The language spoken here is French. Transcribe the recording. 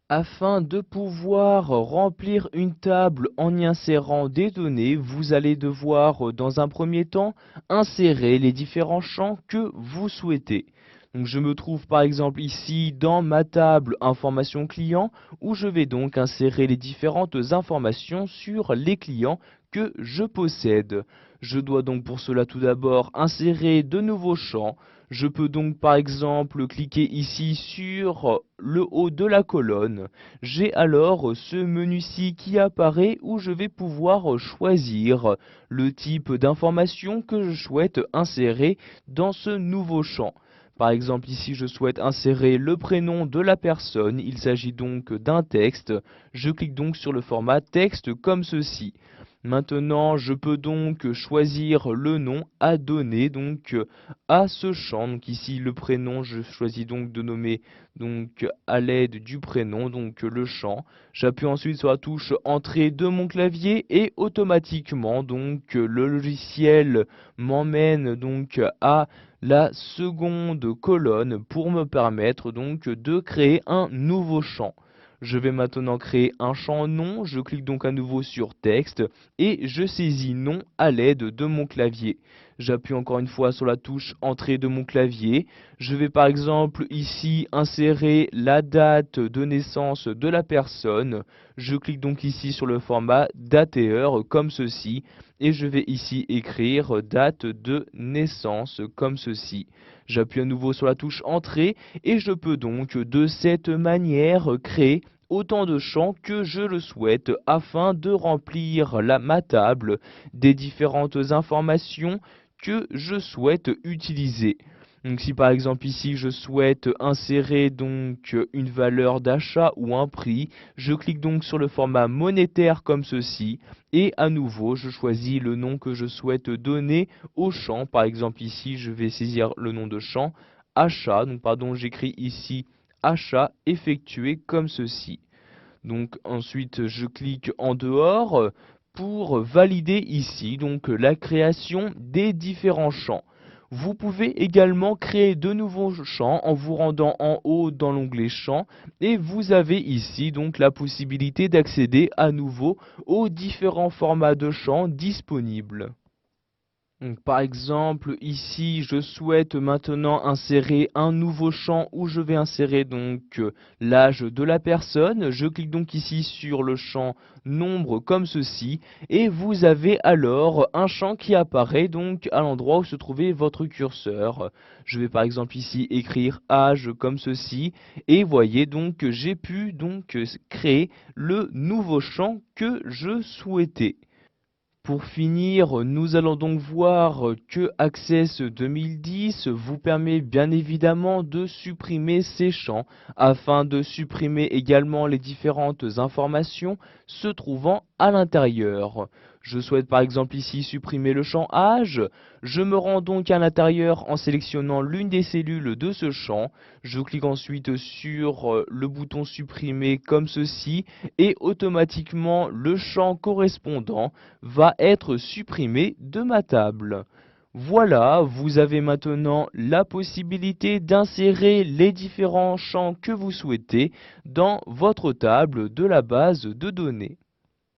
Afin de pouvoir remplir une table en y insérant des données, vous allez devoir, dans un premier temps, insérer les différents champs que vous souhaitez. Donc je me trouve par exemple ici dans ma table information client où je vais donc insérer les différentes informations sur les clients que je possède. Je dois donc pour cela tout d'abord insérer de nouveaux champs. Je peux donc par exemple cliquer ici sur le haut de la colonne. J'ai alors ce menu-ci qui apparaît où je vais pouvoir choisir le type d'information que je souhaite insérer dans ce nouveau champ. Par exemple, ici, je souhaite insérer le prénom de la personne. Il s'agit donc d'un texte. Je clique donc sur le format texte comme ceci. Maintenant, je peux donc choisir le nom à donner donc à ce champ. Donc ici, le prénom, je choisis donc de nommer donc à l'aide du prénom donc le champ. J'appuie ensuite sur la touche entrée de mon clavier et automatiquement donc le logiciel m'emmène donc à la seconde colonne pour me permettre donc de créer un nouveau champ. Je vais maintenant créer un champ nom, je clique donc à nouveau sur texte et je saisis nom à l'aide de mon clavier. J'appuie encore une fois sur la touche entrée de mon clavier. Je vais par exemple ici insérer la date de naissance de la personne. Je clique donc ici sur le format date et heure comme ceci et je vais ici écrire date de naissance comme ceci. J'appuie à nouveau sur la touche entrée et je peux donc de cette manière créer autant de champs que je le souhaite afin de remplir ma table des différentes informations que je souhaite utiliser. Donc si par exemple ici je souhaite insérer donc une valeur d'achat ou un prix, je clique donc sur le format monétaire comme ceci et à nouveau je choisis le nom que je souhaite donner au champ. Par exemple ici je vais saisir le nom de champ achat, donc pardon j'écris ici achat effectué comme ceci. Donc ensuite je clique en dehors pour valider ici donc la création des différents champs. Vous pouvez également créer de nouveaux champs en vous rendant en haut dans l'onglet champs et vous avez ici donc la possibilité d'accéder à nouveau aux différents formats de champs disponibles. Donc, par exemple, ici, je souhaite maintenant insérer un nouveau champ où je vais insérer donc l'âge de la personne. Je clique donc ici sur le champ nombre comme ceci et vous avez alors un champ qui apparaît donc à l'endroit où se trouvait votre curseur. Je vais par exemple ici écrire âge comme ceci et voyez donc que j'ai pu donc créer le nouveau champ que je souhaitais. Pour finir, nous allons donc voir que Access 2010 vous permet bien évidemment de supprimer ces champs afin de supprimer également les différentes informations se trouvant à l'intérieur. Je souhaite par exemple ici supprimer le champ âge. Je me rends donc à l'intérieur en sélectionnant l'une des cellules de ce champ. Je clique ensuite sur le bouton supprimer comme ceci et automatiquement le champ correspondant va être supprimé de ma table. Voilà, vous avez maintenant la possibilité d'insérer les différents champs que vous souhaitez dans votre table de la base de données.